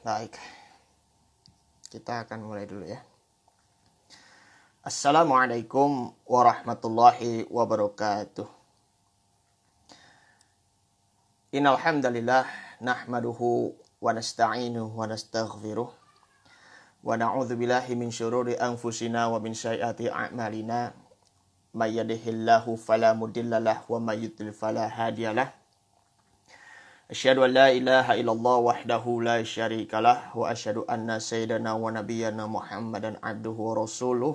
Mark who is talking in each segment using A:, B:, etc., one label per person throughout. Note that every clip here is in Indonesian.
A: Baik, kita akan mulai dulu ya. Assalamualaikum warahmatullahi wabarakatuh. Innal hamdalillah nahmaduhu wa nasta'inuhu wa nastaghfiruh wa na'udzu billahi min syururi anfusina wa min sayyiati a'malina. May yahdihillahu fala mudhillalah wa may yudlil fala hadiyalah. Asyhadu an la ilaha illallah wahdahu la syarikalah wa asyhadu anna sayyidana wa nabiyyana Muhammadan abduhu wa rasuluh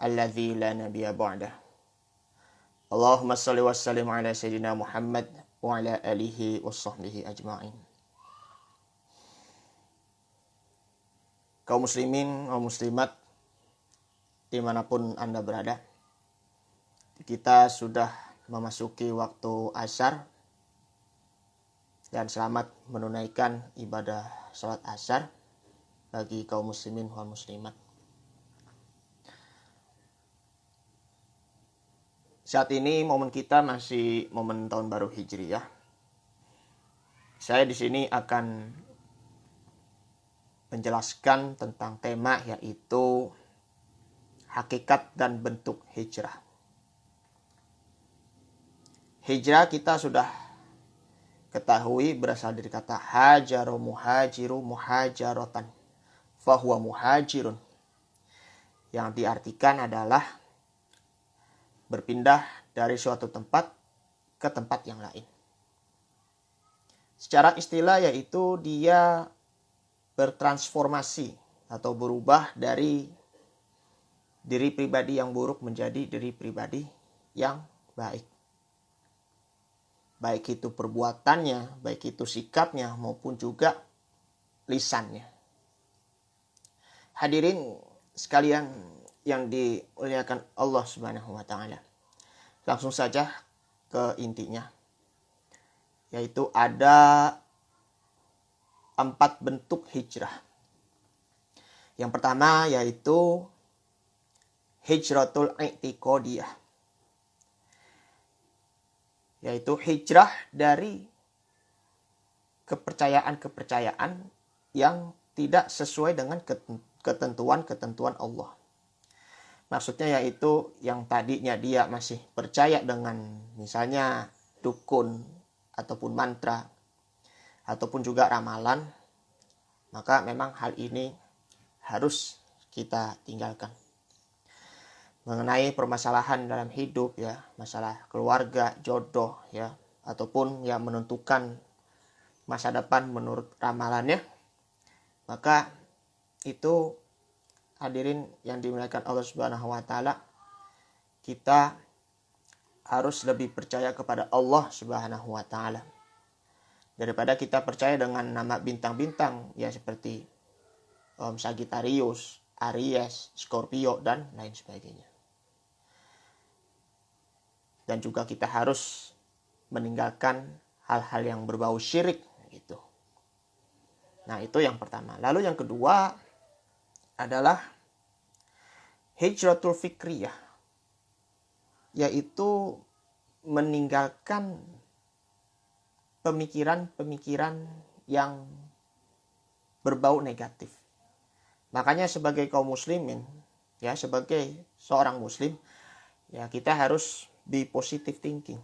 A: alladzi la nabiyya ba'dah. Allahumma shalli wa sallim ala sayyidina Muhammad wa ala alihi wa sahbihi ajma'in. Kaum muslimin, kaum muslimat dimanapun Anda berada, kita sudah memasuki waktu asar. Dan selamat menunaikan ibadah salat asar bagi kaum muslimin wal muslimat. Saat ini momen kita masih momen tahun baru Hijriyah. Saya di sini akan menjelaskan tentang tema yaitu hakikat dan bentuk hijrah. Hijrah kita sudah ketahui berasal dari kata hajaru muhajiru muhajaratan fahuwa muhajirun, yang diartikan adalah berpindah dari suatu tempat ke tempat yang lain. Secara istilah yaitu dia bertransformasi atau berubah dari diri pribadi yang buruk menjadi diri pribadi yang baik. Baik itu perbuatannya, baik itu sikapnya, maupun juga lisannya. Hadirin sekalian yang dimuliakan Allah Subhanahu wa Ta'ala. Langsung saja ke intinya. Yaitu ada 4 bentuk hijrah. Yang pertama yaitu hijratul i'tiqadiyah. Yaitu hijrah dari kepercayaan-kepercayaan yang tidak sesuai dengan ketentuan-ketentuan Allah. Maksudnya yaitu yang tadinya dia masih percaya dengan misalnya dukun ataupun mantra ataupun juga ramalan, maka memang hal ini harus kita tinggalkan. Mengenai permasalahan dalam hidup ya, masalah keluarga, jodoh ya, ataupun yang menentukan masa depan menurut ramalannya, maka itu hadirin yang dimuliakan Allah Subhanahu wa Ta'ala, kita harus lebih percaya kepada Allah Subhanahu wa Ta'ala daripada kita percaya dengan nama bintang-bintang ya, seperti Sagittarius, Aries, Scorpio dan lain sebagainya. Dan juga kita harus meninggalkan hal-hal yang berbau syirik gitu. Nah, itu yang pertama. Lalu yang kedua adalah hijratul fikriyah, yaitu meninggalkan pemikiran-pemikiran yang berbau negatif. Makanya sebagai kaum muslimin, ya sebagai seorang muslim, ya kita harus be positive thinking.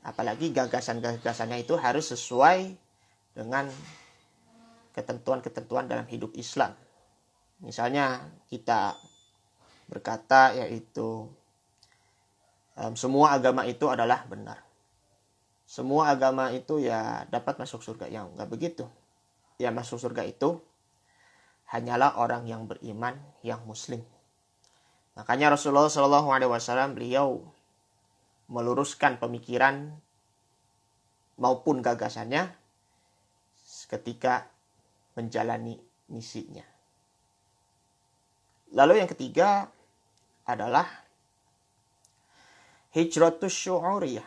A: Apalagi gagasan-gagasannya itu harus sesuai dengan ketentuan-ketentuan dalam hidup Islam. Misalnya kita berkata yaitu semua agama itu adalah benar. Semua agama itu ya dapat masuk surga. Ya enggak begitu. Ya masuk surga itu hanyalah orang yang beriman, yang muslim. Makanya Rasulullah SAW beliau meluruskan pemikiran maupun gagasannya ketika menjalani misinya. Lalu yang ketiga adalah hijratus syu'uriyah.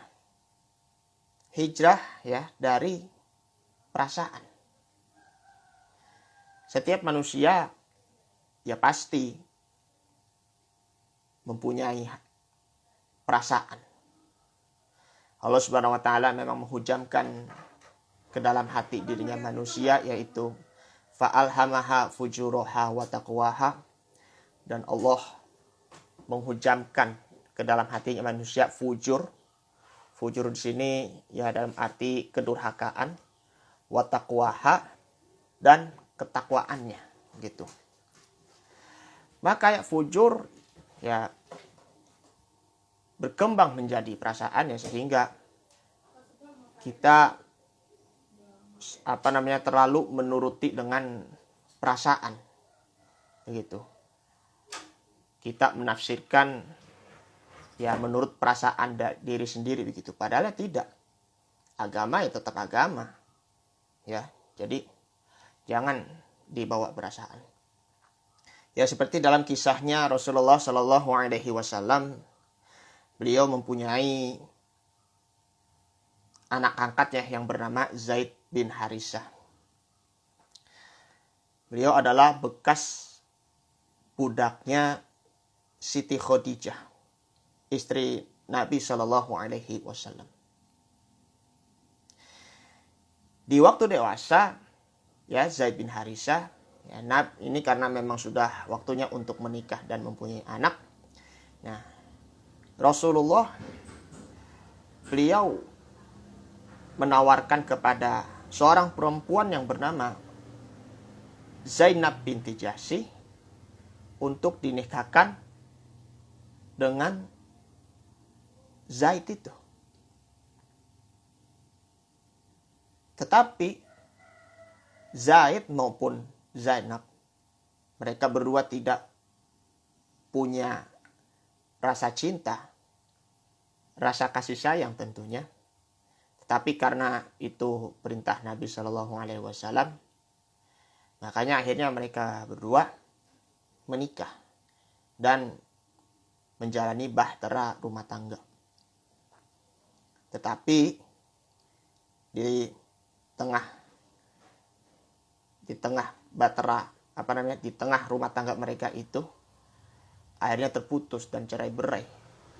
A: Hijrah ya dari perasaan. Setiap manusia ya pasti mempunyai perasaan. Allah Subhanahu wa Ta'ala memang menghujamkan ke dalam hati dirinya manusia, yaitu fa'alhamaha fujuraha wa taqwaha, dan Allah menghujamkan ke dalam hatinya manusia fujur. Fujur di sini ya dalam arti kedurhakaan, wa taqwaha, dan ketakwaannya gitu. Maka ya fujur ya berkembang menjadi perasaan ya, sehingga kita terlalu menuruti dengan perasaan begitu. Kita menafsirkan ya menurut perasaan diri sendiri begitu, padahal tidak. Agama ya tetap agama ya, jadi jangan dibawa perasaan. Ya seperti dalam kisahnya Rasulullah Shallallahu Alaihi Wasallam, beliau mempunyai anak angkatnya yang bernama Zaid bin Harisah. Beliau adalah bekas budaknya Siti Khadijah, istri Nabi Shallallahu Alaihi Wasallam. Di waktu dewasa, ya Zaid bin Harisah, ya, ini karena memang sudah waktunya untuk menikah dan mempunyai anak. Nah, Rasulullah beliau menawarkan kepada seorang perempuan yang bernama Zainab binti Jahsy untuk dinikahkan dengan Zaid itu. Tetapi Zaid maupun Zainab, mereka berdua tidak punya rasa cinta, rasa kasih sayang tentunya. Tetapi karena itu perintah Nabi Shallallahu Alaihi Wasallam, makanya akhirnya mereka berdua menikah dan menjalani bahtera rumah tangga. Tetapi di tengah bahtera di tengah rumah tangga mereka itu akhirnya terputus dan cerai berai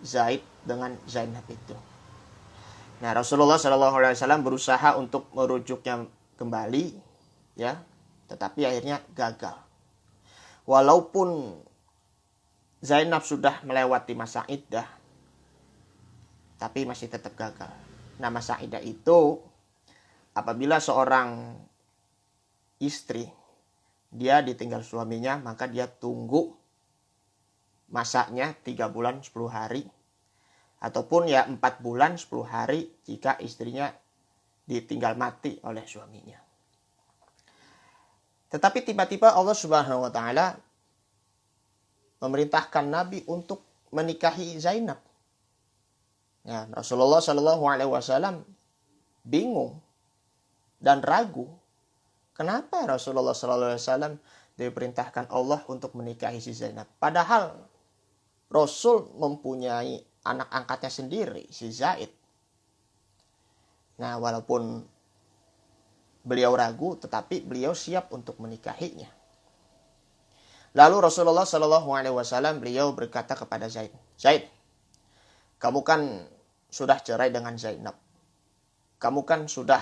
A: Zaid dengan Zainab itu. Nah, Rasulullah SAW berusaha untuk merujuknya kembali, ya, tetapi akhirnya gagal. Walaupun Zainab sudah melewati masa iddah, tapi masih tetap gagal. Nah, masa iddah itu apabila seorang istri dia ditinggal suaminya, maka dia tunggu masanya 3 bulan 10 hari. Ataupun ya 4 bulan 10 hari jika istrinya ditinggal mati oleh suaminya. Tetapi tiba-tiba Allah Subhanahu wa taala memerintahkan Nabi untuk menikahi Zainab. Ya, Rasulullah Shallallahu Alaihi Wasallam bingung dan ragu. Kenapa Rasulullah Shallallahu Alaihi Wasallam diperintahkan Allah untuk menikahi si Zainab? Padahal Rasul mempunyai anak angkatnya sendiri, si Zaid. Nah, walaupun beliau ragu, tetapi beliau siap untuk menikahinya. Lalu Rasulullah Shallallahu Alaihi Wasallam beliau berkata kepada Zaid, Zaid, kamu kan sudah cerai dengan Zainab. Kamu kan sudah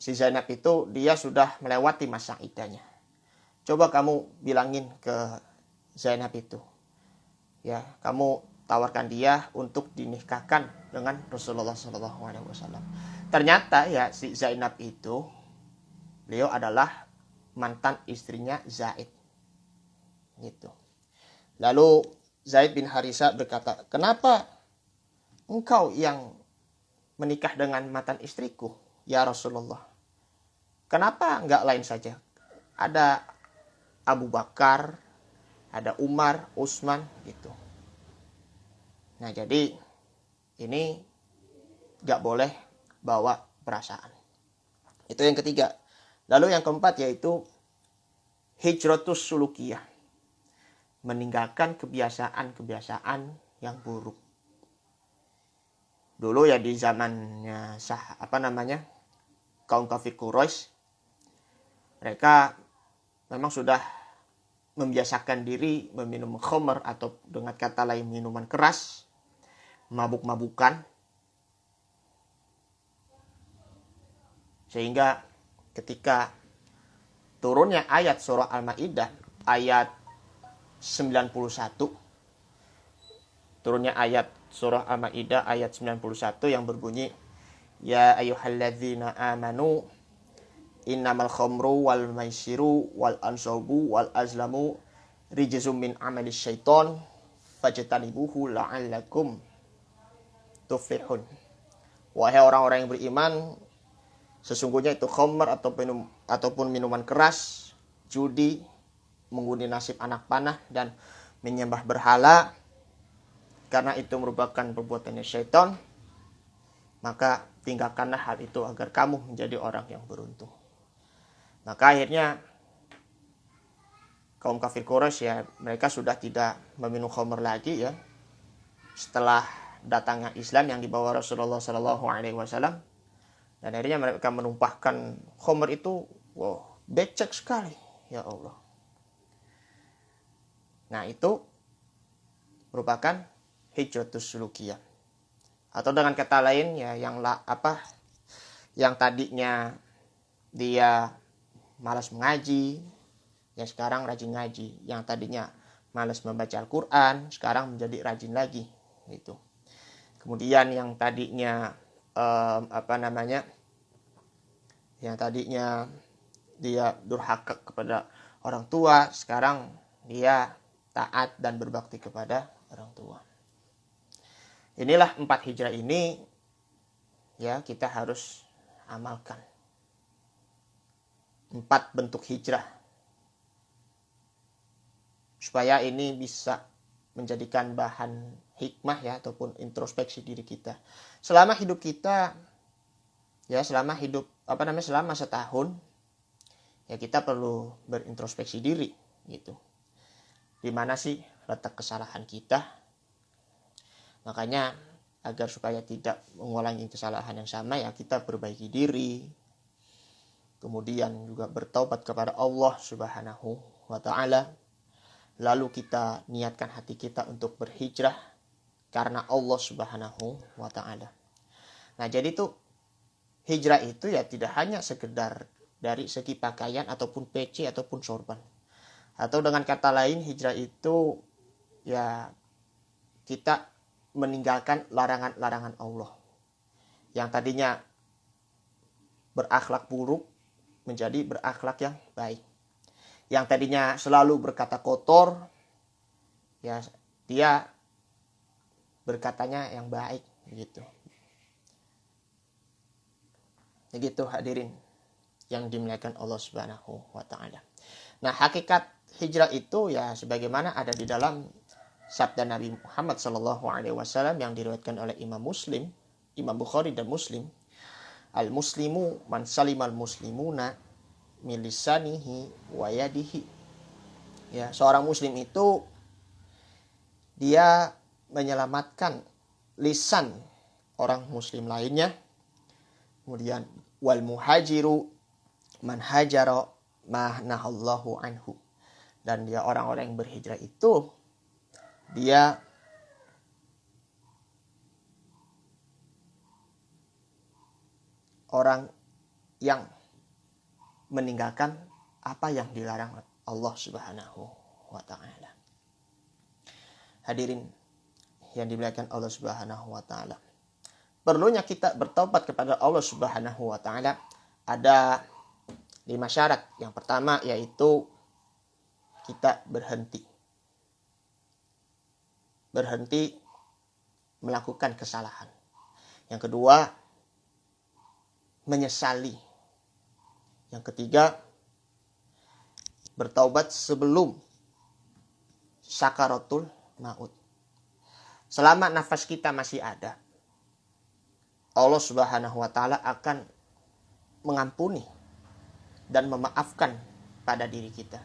A: si Zainab itu dia sudah melewati masa iddahnya. Coba kamu bilangin ke Zainab itu, ya, kamu tawarkan dia untuk dinikahkan dengan Rasulullah SAW. Ternyata ya si Zainab itu, beliau adalah mantan istrinya Zaid. Gitu. Lalu Zaid bin Harisah berkata, kenapa engkau yang menikah dengan mantan istriku, ya Rasulullah? Kenapa enggak lain saja? Ada Abu Bakar, ada Umar, Utsman gitu. Nah, jadi ini enggak boleh bawa perasaan. Itu yang ketiga. Lalu yang keempat yaitu hijratus sulukiyah. Meninggalkan kebiasaan-kebiasaan yang buruk. Dulu ya di zamannya kaum kafir Quraisy, mereka memang sudah membiasakan diri meminum khamr atau dengan kata lain minuman keras. mabuk-mabukan, sehingga ketika turunnya ayat surah Al-Maidah ayat 91, turunnya ayat surah Al-Maidah ayat 91 yang berbunyi, ya ayyuhalladzina amanu innamal khamru wal maisiru wal ansabu wal azlamu rijzum min amalis syaiton fajtanibuhu la'allakum tuflihun. Wahai orang-orang yang beriman, sesungguhnya itu khamr ataupun minuman keras, judi, mengundi nasib anak panah, dan menyembah berhala, karena itu merupakan perbuatannya syaitan, maka tinggalkanlah hal itu agar kamu menjadi orang yang beruntung. Maka akhirnya kaum kafir Quraisy, ya, mereka sudah tidak meminum khamr lagi, ya, setelah datangnya Islam yang dibawa Rasulullah Shallallahu Alaihi Wasallam, dan akhirnya mereka menumpahkan khamr itu, wow, becek sekali, ya Allah. Nah, itu merupakan hijratus sulukiyah, atau dengan kata lain, ya, yang tadinya dia malas mengaji, yang sekarang rajin ngaji. Yang tadinya malas membaca Al-Quran, sekarang menjadi rajin lagi, gitu. Kemudian yang tadinya yang tadinya dia durhaka kepada orang tua, sekarang dia taat dan berbakti kepada orang tua. Inilah 4 hijrah ini, ya, kita harus amalkan. 4 bentuk hijrah, supaya ini bisa menjadikan bahan hikmah, ya, ataupun introspeksi diri kita. Selama hidup kita, ya, selama setahun, ya, kita perlu berintrospeksi diri, gitu. Di mana sih letak kesalahan kita? Makanya agar supaya tidak mengulangi kesalahan yang sama, ya, kita perbaiki diri. Kemudian juga bertaubat kepada Allah Subhanahu wa ta'ala. Lalu kita niatkan hati kita untuk berhijrah karena Allah Subhanahu wa ta'ala. Nah, jadi tuh hijrah itu, ya, tidak hanya sekedar dari segi pakaian ataupun peci ataupun sorban. Atau dengan kata lain, hijrah itu, ya, kita meninggalkan larangan-larangan Allah. Yang tadinya berakhlak buruk menjadi berakhlak yang baik. Yang tadinya selalu berkata kotor, ya, dia berkatanya yang baik, gitu. Begitu hadirin yang dimuliakan Allah Subhanahu wa ta'ala. Nah, hakikat hijrah itu, ya, sebagaimana ada di dalam sabda Nabi Muhammad sallallahu alaihi wasallam yang diriwayatkan oleh Imam Bukhari dan Muslim. Al-muslimu man salimal muslimuna min lisanihi wa yadihi. Ya, seorang muslim itu dia menyelamatkan lisan orang muslim lainnya. Kemudian wal muhajiru man hajara ma nahallahu anhu. Dan dia orang-orang yang berhijrah itu dia orang yang meninggalkan apa yang dilarang Allah Subhanahu wa ta'ala. Hadirin yang dimuliakan Allah Subhanahu wa ta'ala, perlunya kita bertaubat kepada Allah Subhanahu wa ta'ala ada 5 syarat. Yang pertama yaitu kita berhenti melakukan kesalahan. Yang kedua, menyesali. Yang ketiga, bertaubat sebelum sakaratul maut. Selama nafas kita masih ada, Allah Subhanahu wa ta'ala akan mengampuni dan memaafkan pada diri kita.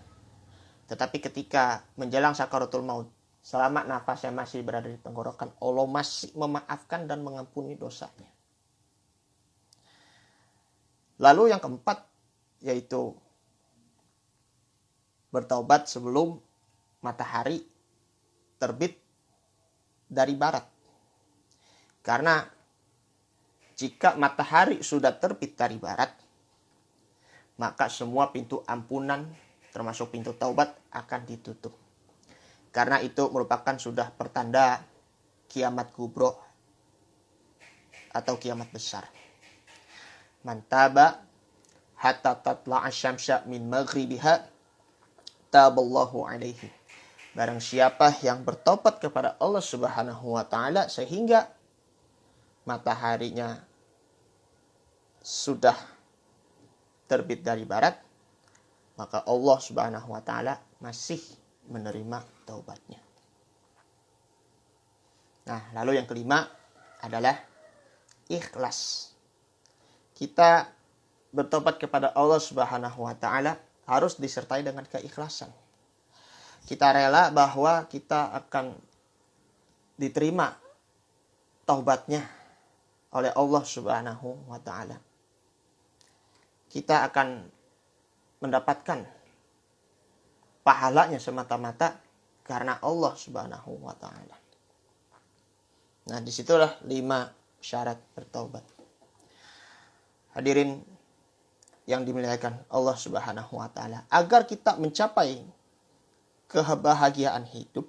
A: Tetapi ketika menjelang sakaratul maut, selama nafasnya masih berada di tenggorokan, Allah masih memaafkan dan mengampuni dosanya. Lalu yang keempat yaitu bertaubat sebelum matahari terbit dari barat. Karena jika matahari sudah terbit dari barat, maka semua pintu ampunan termasuk pintu taubat akan ditutup. Karena itu merupakan sudah pertanda kiamat kubro atau kiamat besar. Mantaba hatta tatla'a syamsa min maghribiha taballahu alaihi. Barang siapa yang bertobat kepada Allah Subhanahu wa taala sehingga mataharinya sudah terbit dari barat, maka Allah Subhanahu wa taala masih menerima taubatnya. Nah, lalu yang kelima adalah ikhlas. Kita bertobat kepada Allah Subhanahu wa taala harus disertai dengan keikhlasan. Kita rela bahwa kita akan diterima taubatnya oleh Allah Subhanahu wa taala. Kita akan mendapatkan pahalanya semata-mata karena Allah Subhanahu wa taala. Nah, disitulah 5 syarat bertaubat. Hadirin yang dimuliakan Allah Subhanahu wa taala, agar kita mencapai kebahagiaan hidup,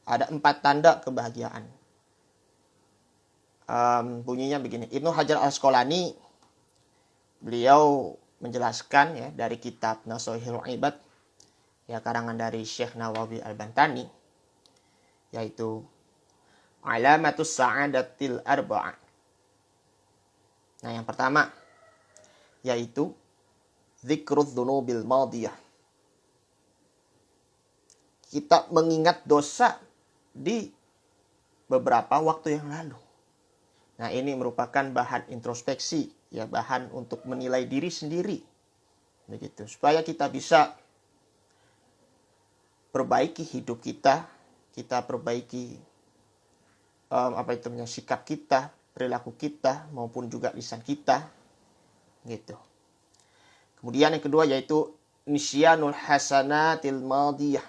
A: ada 4 tanda kebahagiaan. Bunyinya begini. Ibnu Hajar Al-Asqalani, beliau menjelaskan ya dari kitab Nashihul Ibad, ya karangan dari Syekh Nawawi Al-Bantani, yaitu alamatus sa'adatil arba'ah. Nah, yang pertama yaitu dzikrudz dzunubil madiyah. Kita mengingat dosa di beberapa waktu yang lalu. Nah, ini merupakan bahan introspeksi, ya bahan untuk menilai diri sendiri. Begitu, supaya kita bisa perbaiki hidup kita perbaiki sikap kita, perilaku kita maupun juga lisan kita, gitu. Kemudian yang kedua yaitu nisyanul hasanatil madiyah.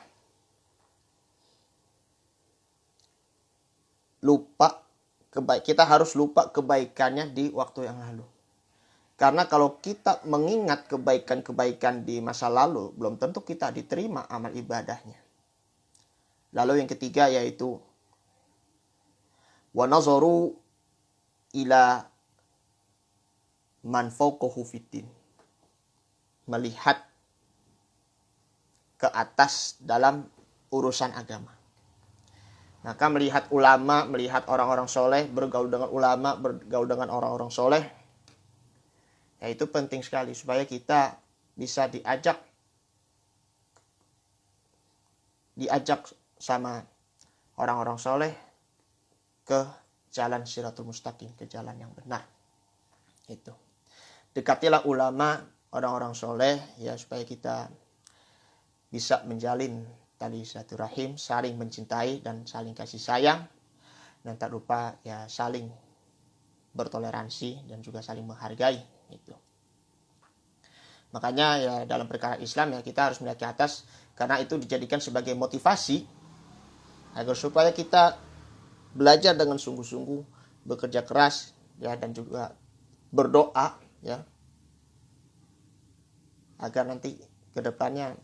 A: Kita harus lupa kebaikannya di waktu yang lalu. Karena kalau kita mengingat kebaikan-kebaikan di masa lalu, belum tentu kita diterima amal ibadahnya. Lalu yang ketiga yaitu wa nazaru ila man fawqahu fiddin. Melihat ke atas dalam urusan agama. Maka melihat ulama, melihat orang-orang soleh, bergaul dengan ulama, bergaul dengan orang-orang soleh, ya itu penting sekali supaya kita bisa diajak sama orang-orang soleh ke jalan Shiratul Mustaqim, ke jalan yang benar. Itu. Dekatilah ulama, orang-orang soleh, ya supaya kita bisa menjalin tali silaturahim, saling mencintai dan saling kasih sayang, dan tak lupa ya saling bertoleransi dan juga saling menghargai. Itu. Makanya ya dalam perkara Islam ya kita harus melihat ke atas, karena itu dijadikan sebagai motivasi agar supaya kita belajar dengan sungguh-sungguh, bekerja keras ya dan juga berdoa ya agar nanti ke depannya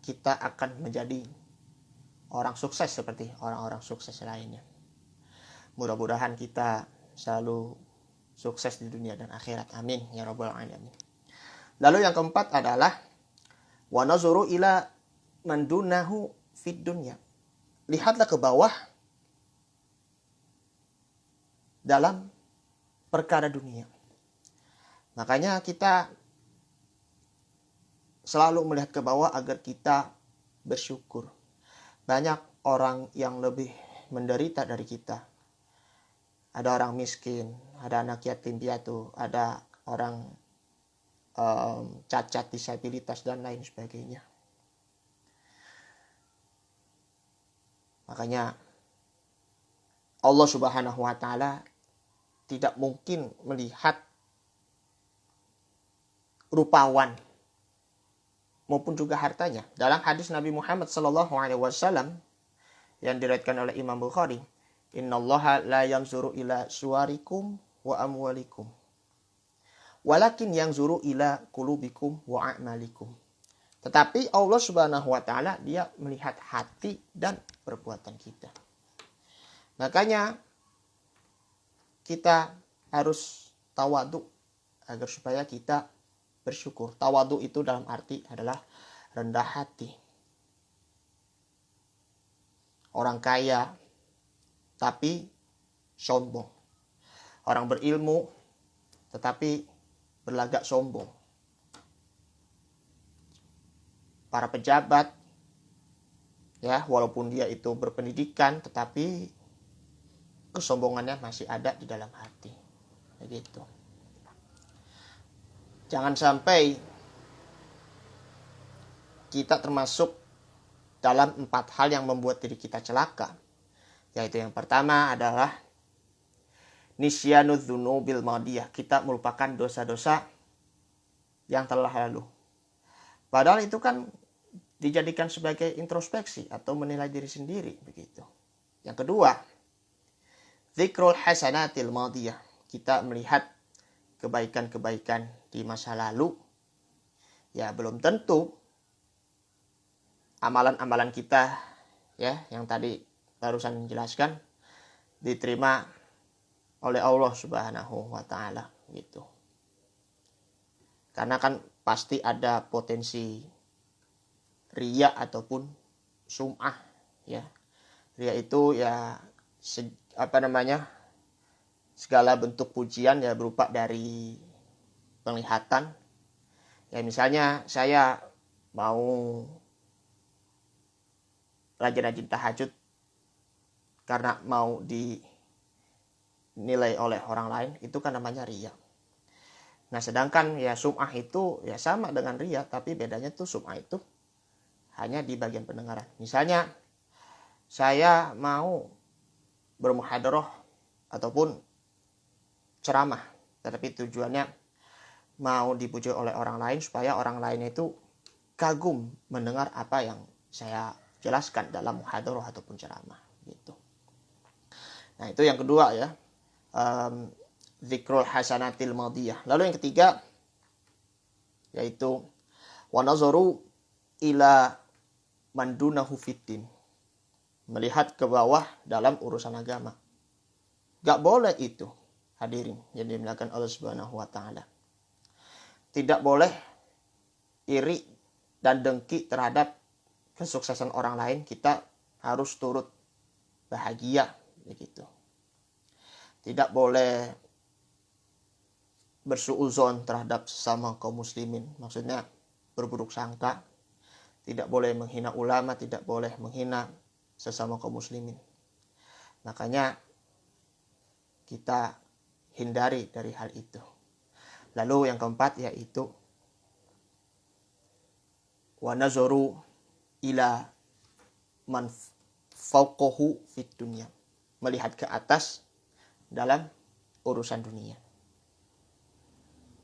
A: kita akan menjadi orang sukses seperti orang-orang sukses lainnya. Mudah-mudahan kita selalu sukses di dunia dan akhirat. Amin ya rabbal alamin. Lalu yang keempat adalah wa nazuru ila man dunahu fid dunya. Lihatlah ke bawah dalam perkara dunia. Makanya kita selalu melihat ke bawah agar kita bersyukur. Banyak orang yang lebih menderita dari kita. Ada orang miskin, ada anak yatim piatu, ada orang cacat, disabilitas, dan lain sebagainya. Makanya Allah Subhanahu wa ta'ala tidak mungkin melihat rupawan maupun juga hartanya. Dalam hadis Nabi Muhammad SAW yang diriwayatkan oleh Imam Bukhari, Innallaha la yanzuru ila suwarikum wa amwalikum, walakin yanzuru ila qulubikum wa a'malikum. Tetapi Allah Subhanahu wa taala dia melihat hati dan perbuatan kita. Makanya kita harus tawadhu agar supaya kita bersyukur. Tawadhu itu dalam arti adalah rendah hati. Orang kaya tapi sombong. Orang berilmu tetapi berlagak sombong. Para pejabat, ya, walaupun dia itu berpendidikan tetapi kesombongannya masih ada di dalam hati. Begitu. Jangan sampai kita termasuk dalam 4 hal yang membuat diri kita celaka. Yaitu yang pertama adalah nisyanud dzunubil madiyah. Kita melupakan dosa-dosa yang telah lalu. Padahal itu kan dijadikan sebagai introspeksi atau menilai diri sendiri. Begitu. Yang kedua, dzikrul hasanatil madiyah. Kita melihat kebaikan-kebaikan di masa lalu. Ya, belum tentu amalan-amalan kita, ya, yang tadi barusan menjelaskan, diterima oleh Allah Subhanahu wa taala gitu. Karena kan pasti ada potensi riya ataupun sum'ah, ya. Riya itu ya segala bentuk pujian ya berupa dari penglihatan. Ya misalnya saya mau rajin-rajin tahajud karena mau dinilai oleh orang lain, itu kan namanya riya. Nah, sedangkan ya sum'ah itu ya sama dengan riya, tapi bedanya tuh sum'ah itu hanya di bagian pendengaran. Misalnya saya mau bermuhadarah ataupun ceramah, tetapi tujuannya mau dipuji oleh orang lain supaya orang lain itu kagum mendengar apa yang saya jelaskan dalam muhadarah ataupun ceramah gitu. Nah, itu yang kedua ya. Zikrul hasanatil madiyah. Lalu yang ketiga yaitu wa nazaru ila mandunahu fiddin. Melihat ke bawah dalam urusan agama. Gak boleh itu, hadirin yang dimuliakan Allah Subhanahu wa taala. Tidak boleh iri dan dengki terhadap kesuksesan orang lain. Kita harus turut bahagia begitu. Tidak boleh bersuuzon terhadap sesama kaum muslimin. Maksudnya berburuk sangka. Tidak boleh menghina ulama, tidak boleh menghina sesama kaum muslimin. Makanya kita hindari dari hal itu. Lalu yang keempat yaitu wa nazaru ila man fawqahu fid dunya. Melihat ke atas dalam urusan dunia.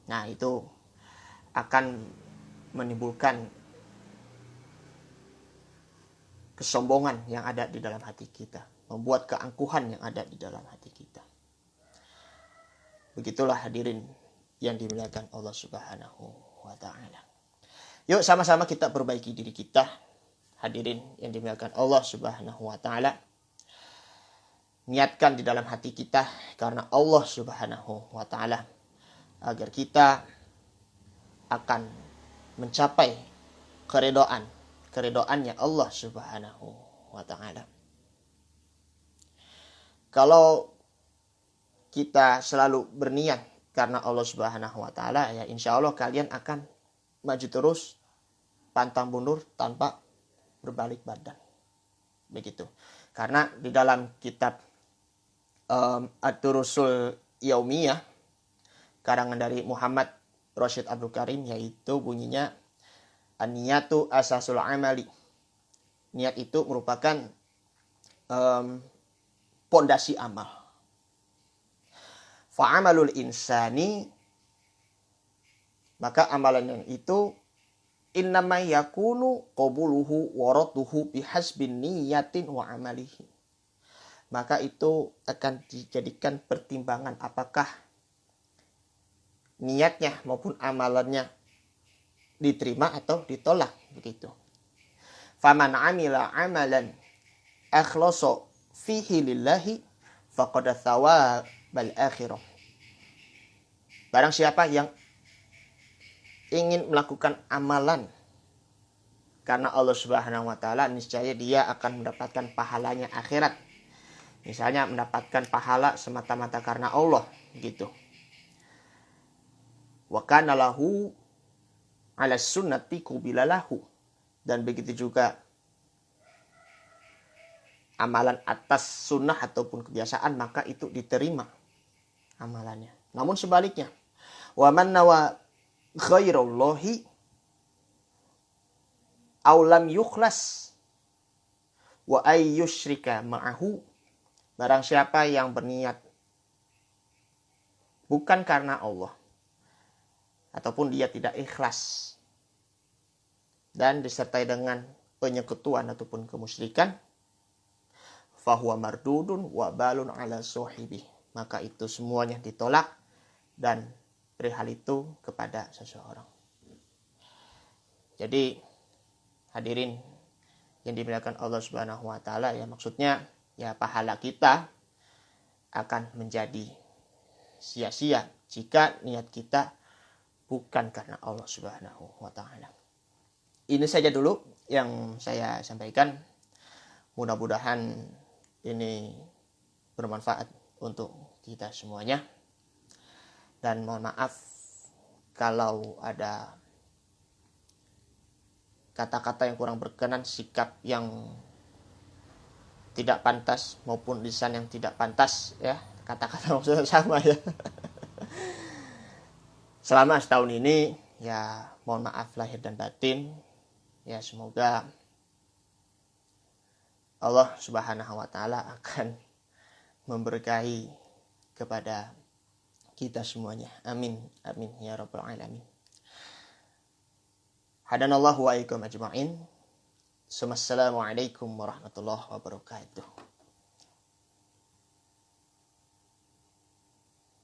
A: Nah, itu akan menimbulkan kesombongan yang ada di dalam hati kita, membuat keangkuhan yang ada di dalam hati kita. Begitulah hadirin yang dimuliakan Allah Subhanahu wa taala. Yuk sama-sama kita perbaiki diri kita, hadirin yang dimuliakan Allah Subhanahu wa taala. Niatkan di dalam hati kita karena Allah Subhanahu wa taala agar kita akan mencapai keredoannya Allah Subhanahu wa taala. Kalau kita selalu berniat karena Allah Subhanahu wa taala, ya insya Allah kalian akan maju terus pantang mundur tanpa berbalik badan. Begitu. Karena di dalam kitab Ad-Durusul Yaumiyah karangan dari Muhammad Rashid Abdul Karim, yaitu bunyinya an-niyatu asasul amali. Niat itu merupakan pondasi amal. Fa'amalul insani, maka amalan yang itu innama yakunu qabuluhu wa radduhu bihasbin niyatin wa amalihi. maka itu akan dijadikan pertimbangan apakah niatnya maupun amalannya diterima atau ditolak, begitu. Faman amila amalan akhlasa fihi lillahi faqad thawabal akhirah. Barang siapa yang ingin melakukan amalan karena Allah Subhanahu wa taala, niscaya dia akan mendapatkan pahalanya akhirat. Misalnya mendapatkan pahala semata-mata karena Allah, gitu. Wa kana lahu 'ala sunnati qubilalahu. Dan begitu juga amalan atas sunnah ataupun kebiasaan, maka itu diterima amalannya. Namun sebaliknya, wa man nawa ghairallahi aw lam yukhlas wa ay yusyrika ma'ahu. Barang siapa yang berniat bukan karena Allah, ataupun dia tidak ikhlas dan disertai dengan penyekutuan ataupun kemusyrikan, fahuwa mardudun wa balun ala sahibi. Maka itu semuanya ditolak dan perihal itu kepada seseorang. Jadi hadirin yang dimuliakan Allah Subhanahu wa taala, ya maksudnya ya pahala kita akan menjadi sia-sia jika niat kita bukan karena Allah Subhanahu wa taala. Ini saja dulu yang saya sampaikan. Mudah-mudahan ini bermanfaat untuk kita semuanya. Dan mohon maaf kalau ada kata-kata yang kurang berkenan, sikap yang tidak pantas maupun lisan yang tidak pantas, ya. Kata-kata maksudnya sama, ya. Selama setahun ini, ya mohon maaf lahir dan batin. Ya semoga Allah Subhanahu wa taala akan memberkahi kepada kita semuanya. Amin. Amin ya rabbal alamin. Hadanallahu wa iyyakum ajma'in. Assalamualaikum warahmatullahi wabarakatuh.